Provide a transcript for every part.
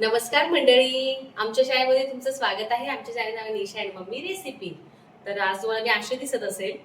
नमस्कार मंडळी, आमच्या शाळेमध्ये तुमचं स्वागत आहे. आमच्या शाळेचं नाव निशा आणि मम्मी रेसिपी. तर आज तुम्हाला मी अशी दिसत असेल,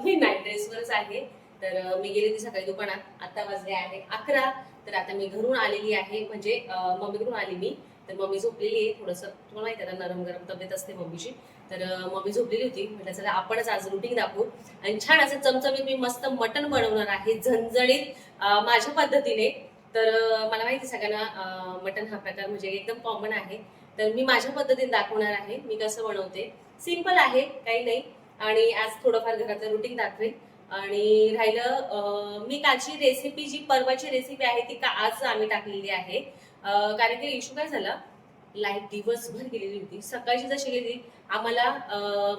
मी नाईट ड्रेसवरच आहे. तर मी गेली होती सकाळी दुकानात. आता वाजले आहे 11. तर आता मी घरून आलेली आहे, म्हणजे मम्मीकडून आली मी. तर मम्मी झोपलेली आहे. थोडंसं तुम्हाला माहिती आहे ना, नरम गरम तब्येत असते मम्मीची. तर मम्मी झोपलेली होती. म्हटलं चला आपणच आज रुटीन दाखवू आणि छान असं चमचमीत मी मस्त मटण बनवणार आहे, झणझणीत माझ्या पद्धतीने. तर मला माहिती सगळ्यांना मटण हा प्रकार म्हणजे एकदम कॉमन आहे. तर मी माझ्या पद्धतीने दाखवणार आहे मी कसं बनवते. सिंपल आहे, काही नाही. आणि आज थोडंफार घरातलं रुटीन दाखवेल. आणि राहिलं मी कालची रेसिपी, जी परवाची रेसिपी आहे ती का आज आम्ही टाकलेली आहे. कारण की इश्यू काय झाला, लाईट दिवसभर गेलेली होती. सकाळची जशी गेली आम्हाला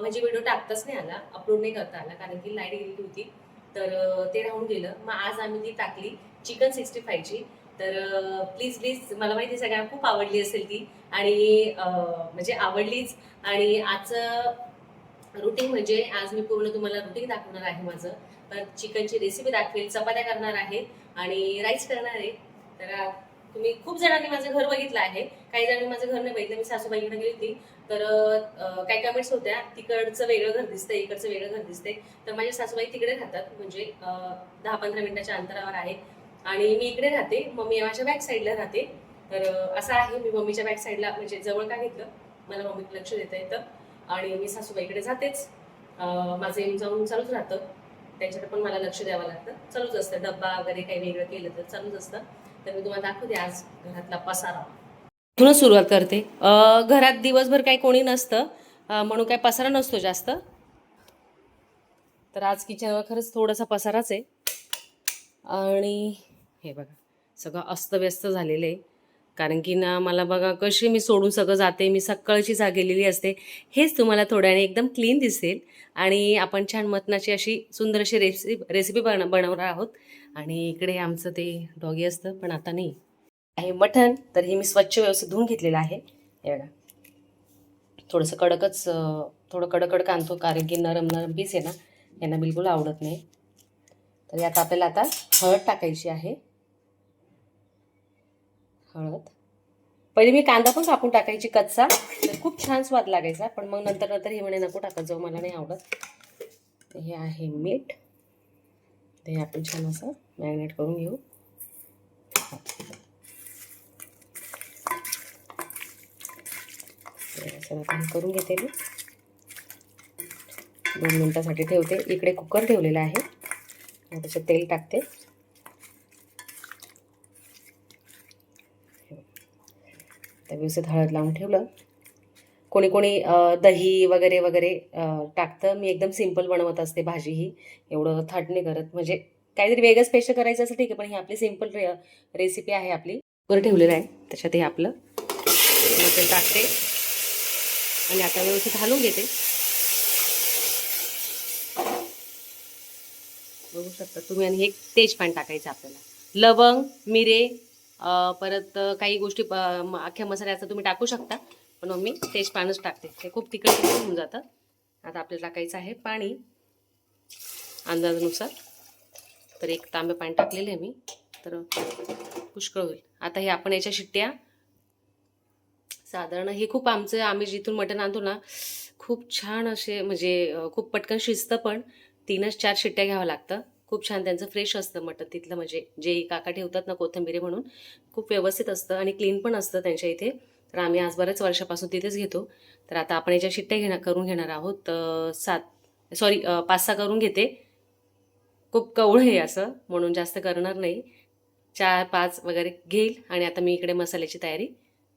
म्हणजे व्हिडिओ टाकताच नाही आला, अपलोड नाही करता आला, कारण की लाईट गेलेली होती. तर ते राहून गेलं. मग आज आम्ही ती टाकली चिकन 65ची. तर प्लीज प्लीज, मला माहिती सगळ्यांना खूप आवडली असेल ती. आणि म्हणजे आवडलीच. आणि आजचं रुटीन म्हणजे आज मी पूर्ण तुम्हाला रुटीन दाखवणार आहे माझं. तर चिकनची रेसिपी दाखवेल, चपात्या करणार आहे आणि राईस करणार आहे. तर तुम्ही खूप जणांनी माझं घर बघितलं आहे, काही जणांनी माझं घर नाही बघितलं. मी सासूबाईकडे गेली होती. तर काही कमेंट्स होत्या, तिकडचं वेगळं घर दिसतंय, इकडचं वेगळं घर दिसतंय. तर माझ्या सासूबाई तिकडे राहतात, म्हणजे 10-15 मिनिटाच्या अंतरावर आहे. आणि मी इकडे राहते, मम्मी माझ्या बॅक साईडला राहते. तर असं आहे, मी मम्मीच्या बॅक साईडला म्हणजे जवळ का घेतलं, मला मम्मीकडे लक्ष देता येतं. आणि मी सासूबाईकडे जातेच. माझं येऊन जाऊन चालूच राहतं, त्यांच्याकडे पण मला लक्ष द्यावं लागतं, चालूच असतं. डब्बा वगैरे काही वेगळं केलं तर चालूच असतं. तर मी तुम्हाला दाखवते आज घरातला पसारा. इथूनच सुरुवात करते. घरात दिवसभर काही कोणी नसतं, म्हणून काही पसारा नसतो जास्त. तर आज किचनवर खरंच थोडासा पसाराच आहे. आणि हे बघा, सगळं अस्तव्यस्त झालेलं आहे. कारण की ना, मला बघा कशी मी सोडून सगळं जाते, मी सकाळची गेलेली असते. हेच तुम्हाला थोड्याने एकदम क्लीन दिसेल. आणि आपण छान मटणाची अशी सुंदर अशी रेसिपी बनवणार आहोत. आणि इकडे आमचं ते डॉगी असतं, पण आता नाही आहे मटण. तर हे मी स्वच्छ व्यवस्थित धुवून घेतलेलं आहे. हे बघा, थोडंसं कडकच, थोडं कडक आणतो, कारण की नरम नरम पीस आहे ना, यांना बिलकुल आवडत नाही. तर यात आपल्याला आता हळद टाकायची आहे. हळद पहिले मी कांदा पण कापून टाकायची कच्चा, तर खूप छान स्वाद लागायचा. पण मग नंतर नंतर हे म्हणे नको टाकत जाऊ, मला नाही आवडत. हे आहे मीठ. ते आपण छान असं मॅरिनेट करून घेऊ. असं करून घेते मी. 2 मिनिटासाठी ठेवते. इकडे कुकर ठेवलेला आहे, त्याच्यात तेल टाकते. त्या व्यवस्थित हळद लावून ठेवलं. कोणी कोणी दही वगैरे वगैरे टाकतं. मी एकदम सिंपल बनवत असते भाजी ही, एवढं थाट नाही करत. म्हणजे काहीतरी वेगळं स्पेशल करायचं असं ठीक आहे, पण ही आपली सिंपल रेसिपी आहे आपली. कुकर ठेवलेलं आहे, त्याच्यात हे आपलं मटण टाकते आणि आता व्यवस्थित हलवून घेते. बघू शकता तुम्ही. आणि एक तेजपान टाकायचं आपल्याला, लवंग, मिरे, परत काही गोष्टी अख्ख्या मसाल्याचं तुम्ही टाकू शकता, पण मी तेजपानच टाकते, ते खूप तिखट होऊन जातं. आता आपल्याला टाकायचं आहे पाणी अंदाजानुसार. तर 1 तांबे पाणी टाकलेलं आहे मी, तर पुष्कळ होईल. आता हे आपण याच्या शिट्ट्या साधारण, हे खूप आम्ही जिथून मटण आणतो ना, खूप छान असे, म्हणजे खूप पटकन शिजतं, पण 3-4 शिट्ट्या घ्यावं लागतं. खूप छान त्यांचं फ्रेश असतं मटण तिथलं, म्हणजे जे काका ठेवतात ना कोथिंबिरी म्हणून, खूप व्यवस्थित असतं आणि क्लीन पण असतं त्यांच्या इथे. तर आम्ही आज बऱ्याच वर्षापासून तिथेच घेतो. तर आता आपण याच्या शिट्ट्या करून घेणार आहोत. 5-6 करून घेते. खूप कवळं आहे असं, म्हणून जास्त करणार नाही. 4-5 वगैरे घेईल. आणि आता मी इकडे मसाल्याची तयारी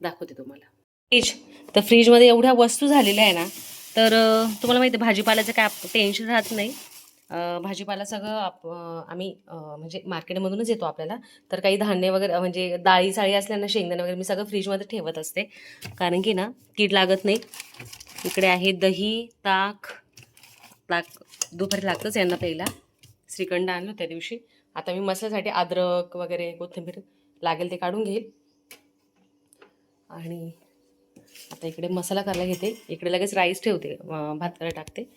दाखवते तुम्हाला. तर फ्रीजमध्ये एवढ्या वस्तू झालेल्या आहे ना, तर तुम्हाला माहिती आहे भाजीपाल्याचं काय टेन्शन राहत नाही. भाजीपाला सगळं आम्ही म्हणजे मार्केटमधूनच येतो आपल्याला. तर काही धान्य वगैरे म्हणजे डाळी साळी असल्या ना, शेंगदाणे वगैरे, मी सगळं फ्रीजमध्ये ठेवत असते, कारण की ना कीड लागत नाही. इकडे आहे दही, ताक दुपारी लागतंच यांना प्यायला. श्रीखंड आणलं त्या दिवशी. आता मी मसाल्यासाठी अद्रक वगैरे कोथिंबीर लागेल ते काढून घेईल. आणि आता इकडे मसाला करायला घेते. इकडे लगेच राईस ठेवते, भात करायला टाकते.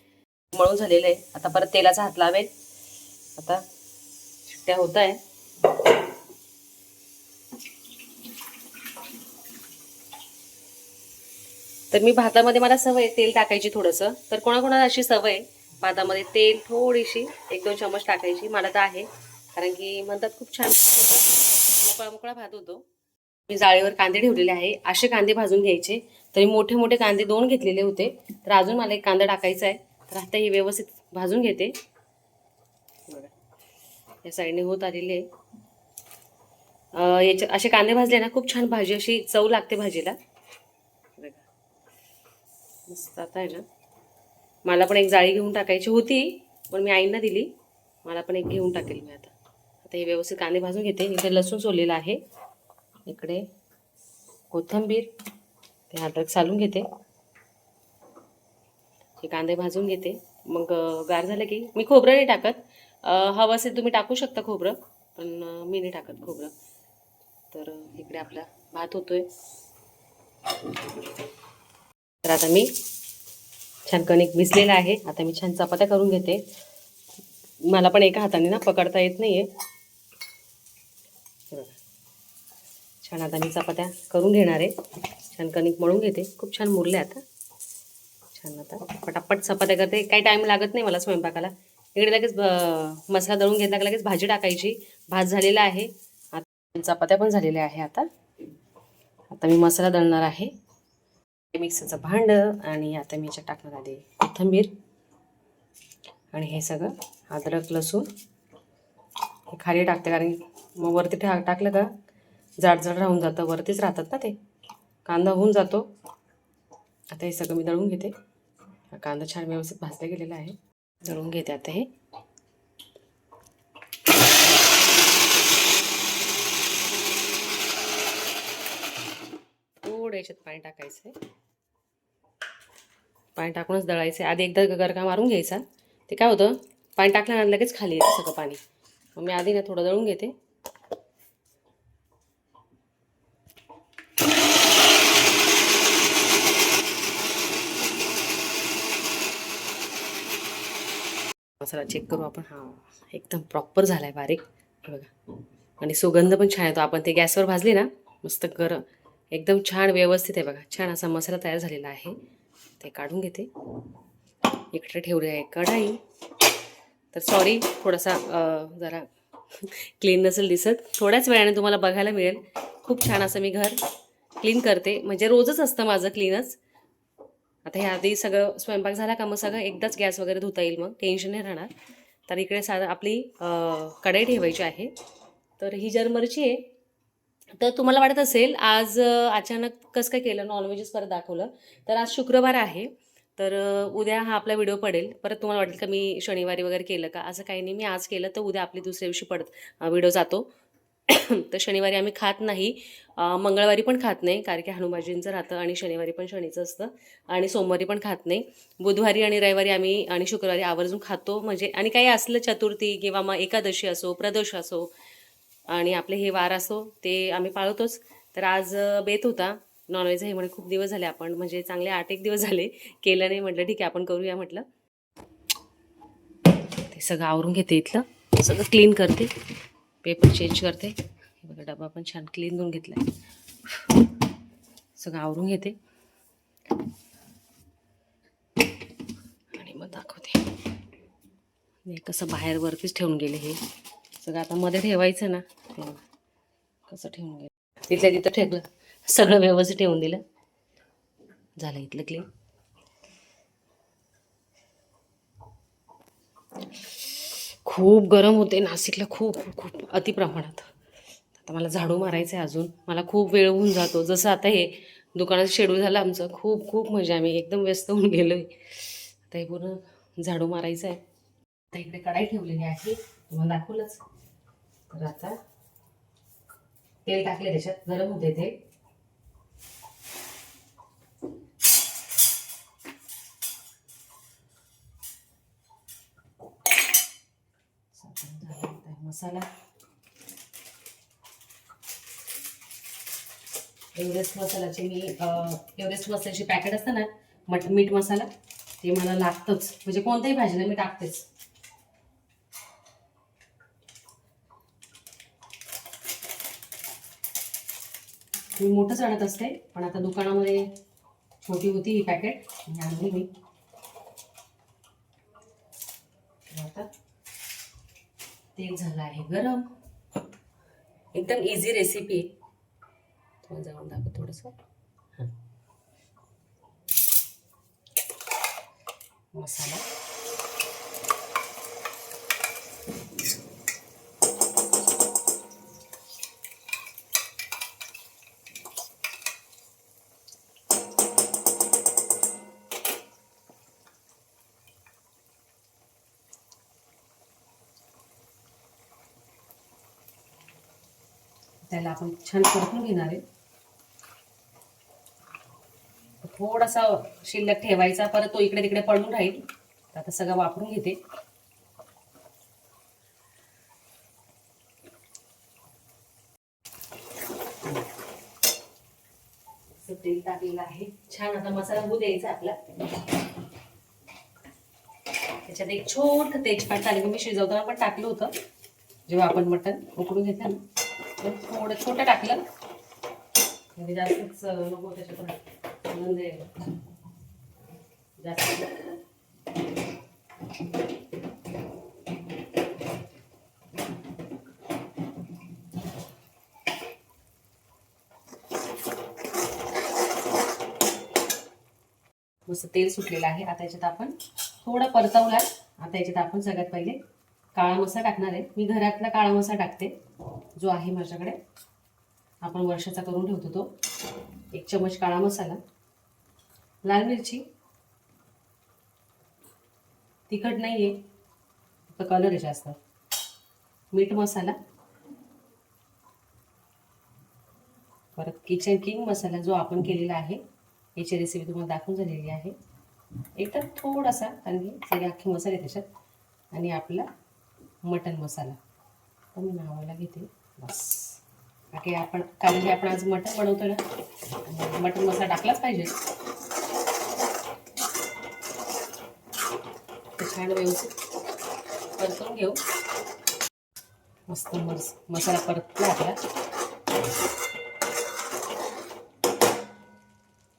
मळून झालेलं आहे. आता परत तेलाचा हात लावेल. आता शिट्ट्या होत आहे. तर मी भातामध्ये मला सवय आहे तेल टाकायची थोडंसं. तर कोणाकोणाला अशी सवय आहे भातामध्ये तेल थोडीशी 1-2 चमच टाकायची. मला तर आहे, कारण की म्हणतात खूप छान मोकळा मोकळा भात होतो. मी जाळीवर कांदे ठेवलेले आहे. असे कांदे भाजून घ्यायचे. तरी मोठे मोठे कांदे 2 घेतलेले होते. तर अजून मला एक कांदा टाकायचा आहे. तर आता हे व्यवस्थित भाजून घेते. बघा या साईडने होत आलेली आहे. याचे असे कांदे भाजले ना खूप छान भाजी अशी चव लागते भाजीला. मस्त. आता आहे ना मला पण एक जाळी घेऊन टाकायची होती, पण मी आईंना दिली. मला पण एक घेऊन टाकेल मी आता. आता हे व्यवस्थित कांदे भाजून घेते. इकडे लसूण सोललेला आहे, इकडे कोथिंबीर, ते अद्रक सालून घेते. हे कांदे भाजून घेते. मग गार झालं की मी खोबरं नाही टाकत. हवं असेल तुम्ही टाकू शकता खोबरं, पण मी नाही टाकत खोबरं. तर इकडे आपला भात होतोय. तर आता मी छान कणिक भिजलेलं आहे. आता मी छान चपात्या करून घेते. मला पण एका हाताने ना पकडता येत नाहीये. छान आता मी चपात्या करून घेणार आहे. छान कणिक मळून घेते. खूप छान मुरले आता. छान आता पटापट चपात्या करते. काही टाईम लागत नाही मला स्वयंपाकाला. इकडे लगेच मसाला दळून घेतला की लगेच भाजी टाकायची. भात झालेला आहे. आता चपात्या पण झालेल्या आहे. आता मी मसाला दळणार आहे. मिक्सरचं भांडं आणि आता मी याच्यात टाकणार आहे कोथिंबीर आणि हे सगळं अद्रक लसूण हे खाली टाकते, कारण मग वरती टाकलं का जाड राहून जातं. वरतीच राहतात ना ते. कांदा होऊन जातो. आता हे सगळं मी दळून घेते. कांदा छान व्यवस्थित भाजला गेलेला आहे. दळून घेते आता हे. थोडं याच्यात पाणी टाकायचं आहे. पाणी टाकूनच दळायचं. आधी एकदा गरका मारून घ्यायचा. ते काय होतं, पाणी टाकल्यानंतर लगेच खाली येतं सगळं पाणी. मग मी आधी ना थोडं दळून घेते. मसाला चेक करू आपण. हां, एकदम प्रॉपर झाला आहे बारीक बघा. आणि सुगंध पण छान येतो. आपण ते गॅसवर भाजली ना मस्त गरम एकदम छान व्यवस्थित आहे बघा. छान असा मसाला तयार झालेला आहे. ते काढून घेते. इकडे ठेवले आहे कढाई. तर सॉरी थोडासा जरा क्लीन नसेल दिसत. थोड्याच वेळाने तुम्हाला बघायला मिळेल. खूप छान असं मी घर क्लीन करते. म्हणजे रोजच असतं माझं क्लीनच. आता हे आधी सगळं स्वयंपाक झाला का मग सगळं एकदाच गॅस वगैरे धुता येईल, मग टेन्शन नाही राहणार. तर इकडे साधं आपली कढई ठेवायची आहे. तर ही जर्मरची आहे. तर तुम्हाला वाटत असेल आज अचानक कसं काय केलं, नॉनव्हेजच परत दाखवलं. तर आज शुक्रवार आहे. तर उद्या हा आपला व्हिडिओ पडेल. परत तुम्हाला वाटेल का मी शनिवारी वगैरे केलं का, असं काही नाही. मी आज केलं तर उद्या आपली दुसऱ्या दिवशी व्हिडिओ जातो. तर शनिवारी आम्ही खात नाही. मंगळवारी पण खात नाही, कारण की हनुमानजींचं राहतं. आणि शनिवारी पण शनीचं असतं. आणि सोमवारी पण खात नाही. बुधवारी आणि रविवारी आम्ही आणि शुक्रवारी आवर्जून खातो. म्हणजे आणि काही असलं चतुर्थी किंवा मग एकादशी असो, प्रदोष असो आणि आपले हे वार असो ते आम्ही पाळतोच. तर आज बेत होता नॉनव्हेज आहे म्हणे. खूप दिवस झाले आपण म्हणजे चांगले 8-1 दिवस झाले केलं नाही. म्हटलं ठीक आहे आपण करूया म्हटलं. ते सगळं आवरून घेते. इथलं सगळं क्लीन करते. पेपर चेंज करते. हे बघा डबा पण छान क्लीन करून घेतलाय. सगळं आवरून घेते आणि मग दाखवते. मी कसं बाहेर वरतीच ठेवून गेले. हे सगळं आता मध्ये ठेवायचं ना, कसं ठेवून गेलं. तिथल्या तिथं ठेवलं. सगळं व्यवस्थित ठेवून दिलं. झालं इथलं क्लीन. खूप गरम होते नाशिकला. खूप खूप अतिप्रमाणात. आता मला झाडू मारायचं आहे अजून. मला खूप वेळ होऊन जातो. जसं आता हे दुकानाचं शेड्यूल झालं आमचं. खूप म्हणजे आम्ही एकदम व्यस्त होऊन गेलो आहे. आता हे पूर्ण झाडू मारायचं आहे. आता इकडे कढाई ठेवलेली आहे, तुम्हाला दाखवलंच. तर आता तेल टाकले त्याच्यात, गरम होते ते. मसाला एव्हरेस्ट मसाल्याचे मी एव्हरेस्ट मसाल्याचे पॅकेट असतं ना मीठ मसाला, ते मला लागतंच. म्हणजे कोणत्याही भाजीला मी टाकतेच. मी मोठंच आणत असते, पण आता दुकानामध्ये छोटी होती ही पॅकेट आणली मी. आता तेल झालं आहे गरम. एकदम इझी रेसिपी आहे. थोडं जाऊन दाखव थोडंसं. मसाला त्याला आपण छान परतून घेणार आहे. थोडासा शिल्लक ठेवायचा, परत तो इकडे तिकडे पडून राहील. आता सगळं वापरून घेते. तेल टाकलेलं आहे छान. आता मसाला होऊ द्यायचा आपला. त्याच्यात एक छोटं तेजपात टाकलं. मी शिजवताना पण टाकलं होतं जेव्हा आपण मटण उकडून घेतलं ना, थोडं छोटं टाकलं म्हणजे जास्तच नको त्याच्यात म्हणजे जास्त. मस्त तेल सुटलेलं आहे. आता याच्यात आपण थोडं परतवला. आता याच्यात आपण सगळ्यात पहिले काळा मसाला टाकणार आहे. मी घरातला काळा मसाला टाकते जो आहे माझ्याकडे. आपण वर्षाचा करून ठेवतो तो. 1 चमच काळा मसाला, लाल मिरची, तिखट नाही आहे फक्त कलर आहे जास्त, मीठ मसाला, परत किचन किंग मसाला जो आपण केलेला आहे. याची रेसिपी तुम्हाला दाखवून झालेली आहे. एकदम थोडासा, कारण की सगळे अख्खे मसाले त्याच्यात. आणि आपला मटन मसाला तर मी नावाला घेते बस. बाकी आपण कारण की आपण आज मटन बनवतो ना, मटन मसाला टाकलाच पाहिजे. छान व्यवस्थित परतून घेऊ. मस्त मसाला परतला आपला.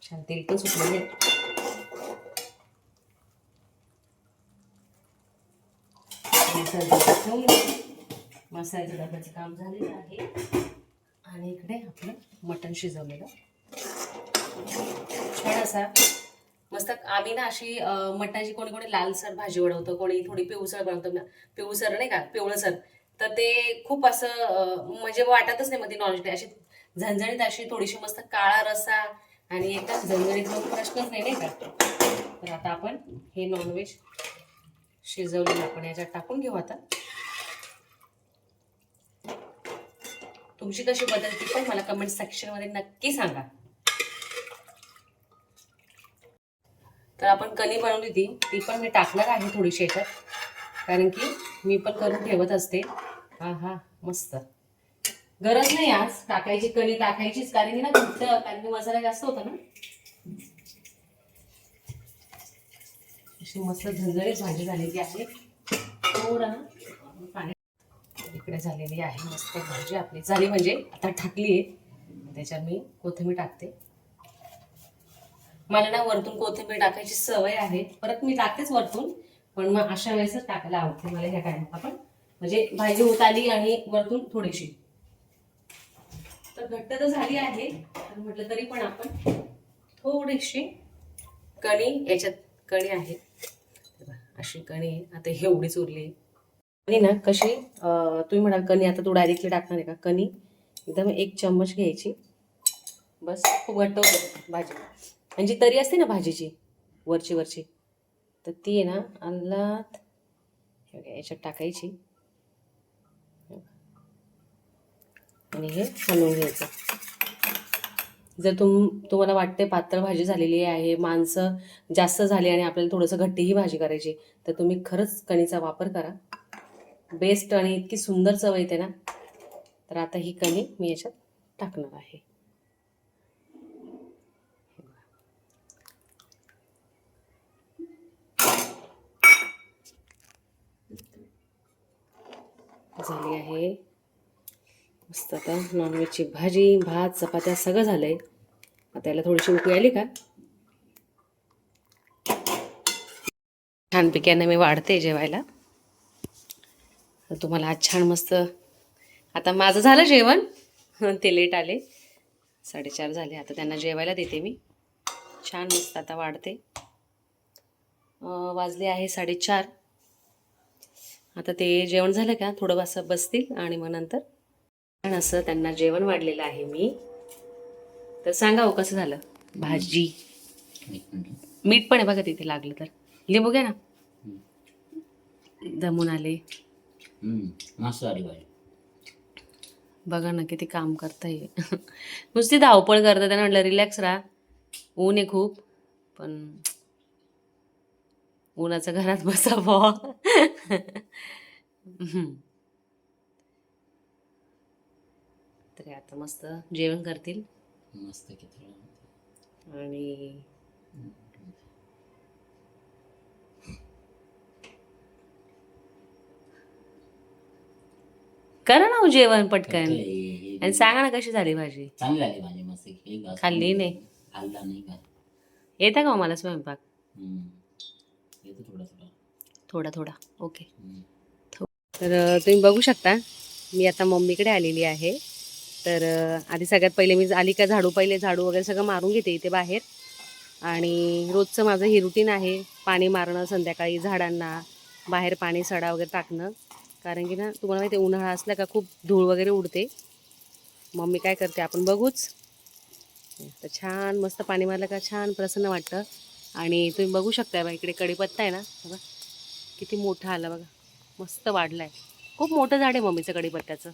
छान तेल पण सुटलेले आहे. मसाल्याचं डब्याचं काम झालेलं आहे. आणि इकडे आपलं मटण शिजवलेलं छान असा मस्त. आम्ही ना अशी मटणाची कोणी कोणी लालसर भाजी बनवतं, कोणी थोडी पिवसर बनवतं ना. पिवसर नाही का, पिवळसर. तर ते खूप असं म्हणजे वाटतच नाही मध्ये नॉनव्हेज. अशी झणझणीत अशी थोडीशी मस्त काळा रस्सा आणि एकदम झणझणीत प्रश्नच नाही का. तर आता आपण हे नॉनव्हेज शिजवलेलं आपण याच्यात टाकून घेऊ. आता तुमची कशी बदलती पण मला कमेंट सेक्शनमध्ये नक्की सांगा. तर आपण कणी बनवली ती पण मी टाकणार आहे थोडीशी याच्यात, कारण की मी पण करून ठेवत असते. हा मस्त. गरज नाही आज टाकायची, कणी टाकायचीच, कारण की ना घट्ट, कारण की मसाला जास्त होता ना. अशी मस्त झणझणीत भाजी झालेली आहे. थोडं ना पाणी इकडे झालेली आहे. मस्त भाजी आपली झाली म्हणजे आता टाकली आहे. त्याच्यात मी कोथिंबीर टाकते. मला ना वरतून कोथिंबीर टाकायची सवय आहे. परत मी टाकतेच वरतून, पण मग अशा वेळेसच टाकायला आवडते मला ह्या टाइमात. आपण म्हणजे भाजी होत आली आणि वरतून थोडीशी. तर घट्ट तर झाली आहे, म्हटलं तरी पण आपण थोडीशी कणी, याच्यात कणी आहे अशी कणी आहे. आता एवढीच उरली कणी ना. कशी तुम्ही म्हणाल कणी आता तू डायरेक्टली टाकणार आहे का. कणी एकदम 1 चम्मच घ्यायची बस. खूप घट्ट होते भाजी, म्हणजे तरी असते ना भाजीची वरची, तर ती आहे ना अंदाज याच्यात टाकायची आणि हे हलवून घ्यायचं. जर तुम्हाला वाटते पातळ भाजी झालेली आहे, माणसं जास्त झाली आणि आपल्याला थोडंसं घट्टी ही भाजी करायची, तर तुम्ही खरंच कणीचा वापर करा. बेस्ट आणि इतकी सुंदर चव येते ना. तर आता ही कणी मी याच्यात टाकणार आहे. झाली आहे मस्त. आता नॉनव्हेजची भाजी, भात, चपात्या सगळं झालंय. आता याला थोडीशी उकळी आली का छानपैकी यांना मी वाढते जेवायला. तर तुम्हाला आज छान मस्त, आता माझं झालं जेवण, ते लेट आले, 4:30 झाले. आता त्यांना जेवायला देते मी. छान मस्त आता वाढते. वाजले आहे 4:30. आता ते जेवण झालं का थोडं असं बसतील आणि मग नंतर छान असं त्यांना जेवण वाढलेलं आहे मी. तर सांगा हो कसं झालं. भाजी, मीठ पण आहे बघा तिथे, लागलं तर लिंबू घ्या ना. दमून आले. मस्त आली भाजी. बघा ना किती काम करता येईल. नुसती धावपळ करतात. त्यांना म्हटलं रिलॅक्स राहा, ऊन आहे खूप, पण उन्हाचं घरात बसावं. तर आता मस्त जेवण करतील मस्त किती आणि करा ना हो जेवण पटकन आणि सांगा ना कशी झाली भाजी. चांगली झाली भाजी मस्त. खाल्ली नाही? खाल्ला नाही का? येता का हो मला स्वयंपाक? येतो थोडा थोडा. थोडा थोडा, ओके. तर तुम्ही बघू शकता मी आता मम्मीकडे आलेली आहे. तर आधी सगळ्यात पहिले मी आली का पहिले झाडू वगैरे सगळं मारून घेते इथे बाहेर. आणि रोजचं माझं हे रुटीन आहे, पाणी मारणं संध्याकाळी झाडांना, बाहेर पाणी सडा वगैरे टाकणं. कारण की ना तुम्हाला माहिती आहे उन्हाळा असला का खूप धूळ वगैरे उडते. मम्मी काय करते आपण बघूच. तर छान मस्त पाणी मारलं का छान प्रसन्न वाटतं. आणि तुम्ही बघू शकता बघा इकडे कढीपत्ता आहे ना, बघा किती मोठा आला बघा, मस्त वाढलाय. खूप मोठं झाड आहे मम्मीचं कढीपत्त्याचं.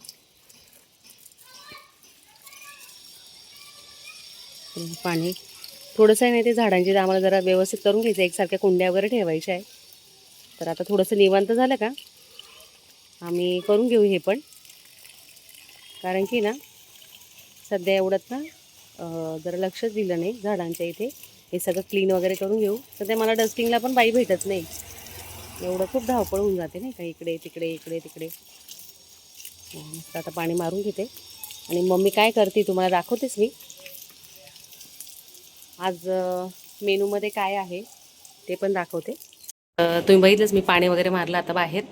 पाणी थोडंसं आहे नाही ते झाडांची आम्हाला जरा व्यवस्थित करून घ्यायचं, एकसारख्या कुंड्या वगैरे ठेवायच्या आहे. तर आता थोडंसं निवांत झालं का आम्ही करून घेऊ हे पण. कारण की ना सध्या एवढंच ना जरा लक्षच दिलं नाही झाडांच्या इथे. हे सगळं क्लीन वगैरे करून घेऊ. सध्या मला डस्टिंगला पण बाई भेटत नाही, एवढं खूप धावपळ होऊन जाते नाही का, इकडे तिकडे इकडे तिकडे. आता पाणी मारून घेते आणि मम्मी काय करते तुम्हाला दाखवतेच मी. आज मेनूमध्ये काय आहे ते पण दाखवते. तुम्ही बघितलंच मी पाणी वगैरे मारलं आता बाहेर.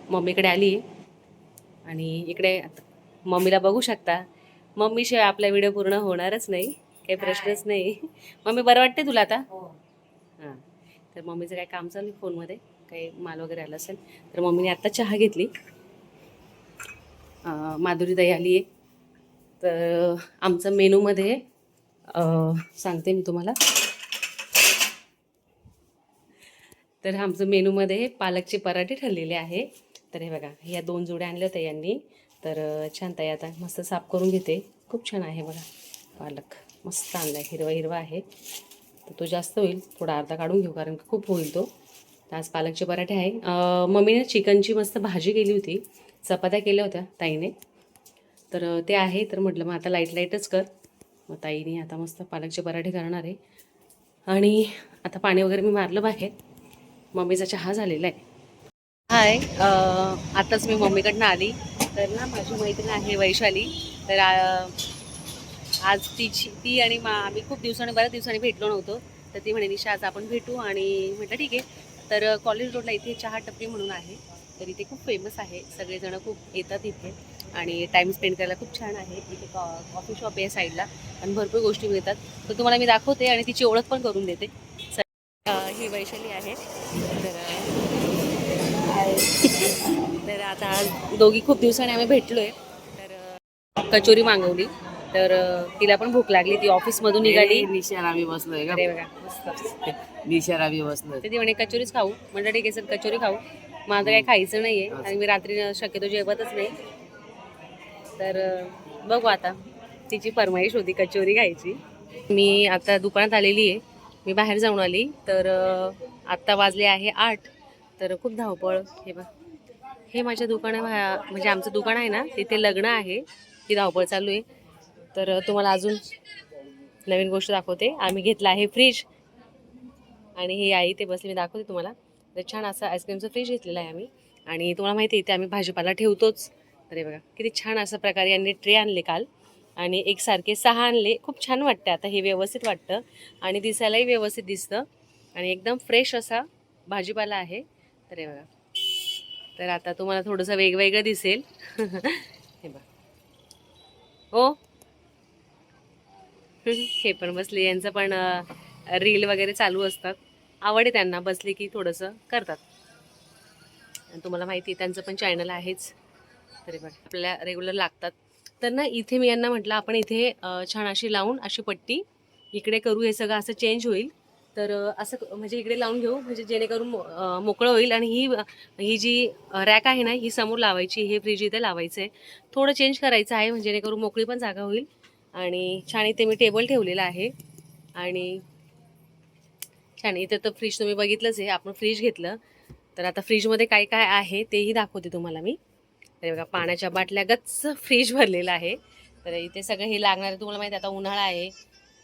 मम्मीकडे आली आणि इकडे मम्मीला बघू शकता. मम्मीशिवाय आपला व्हिडिओ पूर्ण होणारच नाही, काही प्रश्नच नाही. मम्मी बरं वाटते तुला आता? हां. तर मम्मीचं काय काम चालू आहे फोनमध्ये, काही माल वगैरे आला असेल. तर मम्मीने आत्ता चहा घेतली. माधुरीताई आली आहे. तर आमचं मेनूमध्ये सांगते मी तुम्हाला. तर आमचं मेनूमध्ये पालकचे पराठे ठरलेले आहे. तर हे बघा ह्या 2 जोड्या आणल्या होत्या यांनी. तर छान ताई आता मस्त साफ करून घेते. खूप छान आहे बघा पालक, मस्त आणला आहे, हिरवा हिरवा आहे. तर तो जास्त होईल, थोडा अर्धा काढून घेऊ कारण खूप होईल तो. तर आज पालकचे पराठे आहे. मम्मीने चिकनची मस्त भाजी केली होती, चपात्या केल्या होत्या ताईने. तर ते आहे. तर म्हटलं मग आता लाईटच कर. मग ताईने आता मस्त पालकचे पराठे करणार आहे. आणि आता पाणी वगैरे मी मारलं बाहेर. मम्मीचा चहा झालेला आहे. हाय, आताच मी मम्मीकडनं आली. तर ना माझी मैत्रीण आहे वैशाली. तर आज ती आणि आम्ही खूप बऱ्याच दिवसांनी भेटलो नव्हतो. तर ती म्हणे निशा आज आपण भेटू, आणि म्हटलं ठीक आहे. तर कॉलेज रोडला इथे चहा टपरी म्हणून आहे. तर इथे खूप फेमस आहे, सगळेजण खूप येतात इथे आणि टाईम स्पेंड करायला खूप छान आहे. इथे कॉफी शॉप आहे साईडला आणि भरपूर गोष्टी मिळतात. तर तुम्हाला मी दाखवते आणि तिची ओळख पण करून देते. ही वैशाली आहे. तर आता आज दोघी खूप दिवसांनी आम्ही भेटलोय. तर कचोरी मागवली. तर तिला पण भूक लागली, ती ऑफिसमधून निघाली. निशार आम्ही बसलोय का? अरे बघा मस्त. निशार आम्ही बसलोय. तर ती म्हणे कचोरीच खाऊ. म्हटलं ठीक आहे सर कचोरी खाऊ. माझं काही खायचं नाहीये आणि मी रात्री शक्यतो जेवतच नाही. तर बघू आता, तिची फरमाईश होती कचोरी खायची. मी आता दुकानात आलेली आहे, मी बाहेर जाऊन आली. तर आत्ता वाजले आहे 8. तर खूप धावपळ. हे बघ हे माझ्या म्हणजे आमचं दुकान आहे ना, तिथे लग्न आहे, ती धावपळ चालू आहे. तर तुम्हाला अजून नवीन गोष्ट दाखवते. आम्ही घेतला आहे फ्रीज आणि हे आई ते बसले, मी दाखवते तुम्हाला. तर छान असं आईस्क्रीमचं फ्रीज घेतलेलं आहे आम्ही. आणि तुम्हाला माहिती आहे इथे आम्ही भाजीपाला ठेवतोच. तर हे बघा किती छान अशा प्रकारे यांनी ट्रे आणले काल आणि एकसारखे 6 आणले. खूप छान वाटतं आता हे, व्यवस्थित वाटतं आणि दिसायलाही व्यवस्थित दिसतं आणि एकदम फ्रेश असा भाजीपाला आहे. तर हे बघा, तर आता तुम्हाला थोडंसं वेगवेगळं दिसेल. हे बघा, हो. हे पण बसले, यांचं पण रील वगैरे चालू असतात. आवड आहे त्यांना, बसले की थोडंसं करतात. आणि तुम्हाला माहिती आहे त्यांचं पण चॅनल आहेच. तरी पण आपल्याला रेग्युलर लागतात. तर ना इथे मी यांना म्हटलं आपण इथे छान अशी लावून अशी पट्टी इकडे करू, हे सगळं असं चेंज होईल. तर असं म्हणजे इकडे लावून घेऊ, म्हणजे जेणेकरून मोकळं होईल. आणि ही जी रॅक आहे ना, ही समोर लावायची, हे फ्रीज इथे लावायचं आहे. थोडं चेंज करायचं आहे, म्हणजे जेणेकरून मोकळी पण जागा होईल. आणि छान इथे मी टेबल ठेवलेला आहे. आणि छान इथे तर फ्रीज तुम्ही बघितलंच आहे, आपण फ्रीज घेतलं. तर आता फ्रीजमध्ये काय काय आहे तेही दाखवते तुम्हाला मी. तर बघा, पाण्याच्या बाटल्या गच्च फ्रीज भरलेला आहे. तर इथे सगळं हे लागणार आहे, तुम्हाला माहिती आहे आता उन्हाळा आहे.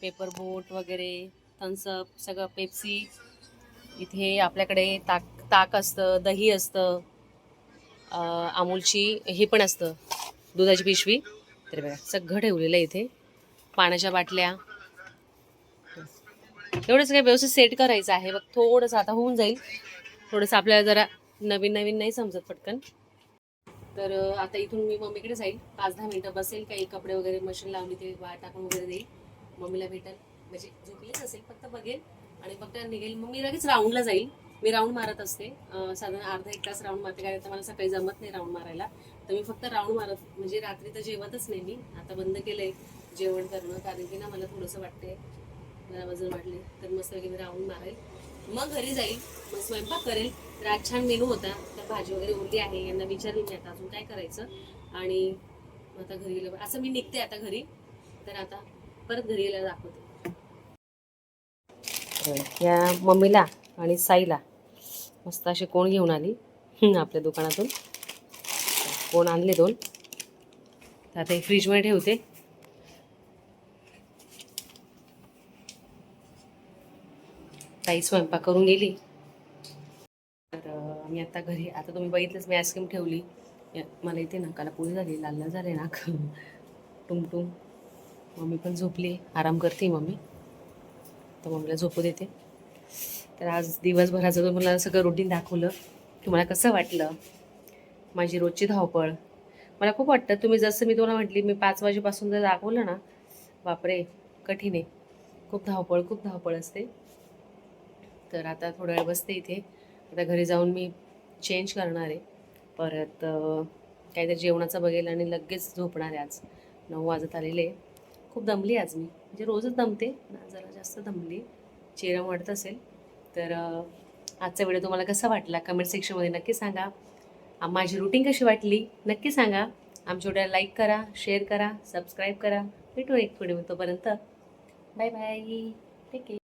पेपर बोट वगैरे, थम्सअप, सगळं पेप्सी. इथे आपल्याकडे ताक ताक असतं, दही असतं, अमूलची हे पण असतं, दुधाची पिशवी. तर बघा सगळं ठेवलेलं आहे इथे. पाण्याच्या बाटल्या, एवढंच काही व्यवस्थित सेट करायचं आहे. बघ थोडंसं आता होऊन जाईल. थोडंसं आपल्याला जरा नवीन नवीन नाही समजत पटकन. तर आता इथून मी मम्मीकडे जाईल, 5-10 मिनटं बसेल, काही कपडे वगैरे मशीन लावली ते वाळ टाकून वगैरे देईल. मम्मीला भेटेल, म्हणजे झोपलीच असेल, फक्त बघेल आणि फक्त निघेल. मग मी लगेच राऊंडला जाईल. मी राऊंड मारत असते, साधारण अर्धा 1 तास राऊंड मारते, कारण मला सकाळी जमत नाही राऊंड मारायला. तर मी फक्त राऊंड मारत, म्हणजे रात्री तर जेवतच नाही मी, आता बंद केलंय जेवण करणं, कारण की ना मला थोडंसं वाटते, मला वजन वाढले. तर मस्त वगैरे राऊंड मारेल, मग घरी जाईल, मग स्वयंपाक करेल. तर आज छान मेनू होता, तर भाजी वगैरे उरली आहे, यांना विचारली मी आता अजून काय करायचं. आणि आता घरी गेलं असं मी निघते आता घरी. तर आता परत घरी गेल्यावर दाखवते. या मम्मीला आणि साईला मस्त असे कोण घेऊन आली आपल्या दुकानातून. कोण आणले 2, तर आता हे फ्रीजमध्ये ठेवते. ताई स्वयंपाक करून गेली. तर मी आता घरी, आता तुम्ही बघितलंच मी आईस्क्रीम ठेवली. मला इथे नाकाला पुढे झाली, लाल लाल झाले नाक टुमटुम. मम्मी पण झोपली, आराम करते मम्मी. तर मम्मीला झोपू देते. तर आज दिवसभराचं तुम्हाला सगळं रुटीन दाखवलं. तुम्हाला कसं वाटलं माझी रोजची धावपळ? मला खूप वाटतं, तुम्ही जसं मी तुम्हाला म्हटली, मी 5 वाजेपासून जर दाखवलं ना, बापरे कठीण आहे. खूप धावपळ असते. तर आता थोडा वेळ बसते इथे. आता घरी जाऊन मी चेंज करणार आहे, परत काहीतरी जेवणाचं बघेल आणि लगेच झोपणार आहे. आज 9 वाजत आलेले. खूप दमली आज मी, म्हणजे रोजच दमते, जरा जास्त दमली, चेहरा वाढत असेल. तर आजचा व्हिडिओ तुम्हाला कसा वाटला कमेंट सेक्शनमध्ये नक्की सांगा. माझी रुटीन कशी वाटली नक्की सांगा. आमच्या व्हिडिओला लाईक करा, शेअर करा, सबस्क्राईब करा. भेटू एक व्हिडिओ, तोपर्यंत बाय बाय, टेक केअर.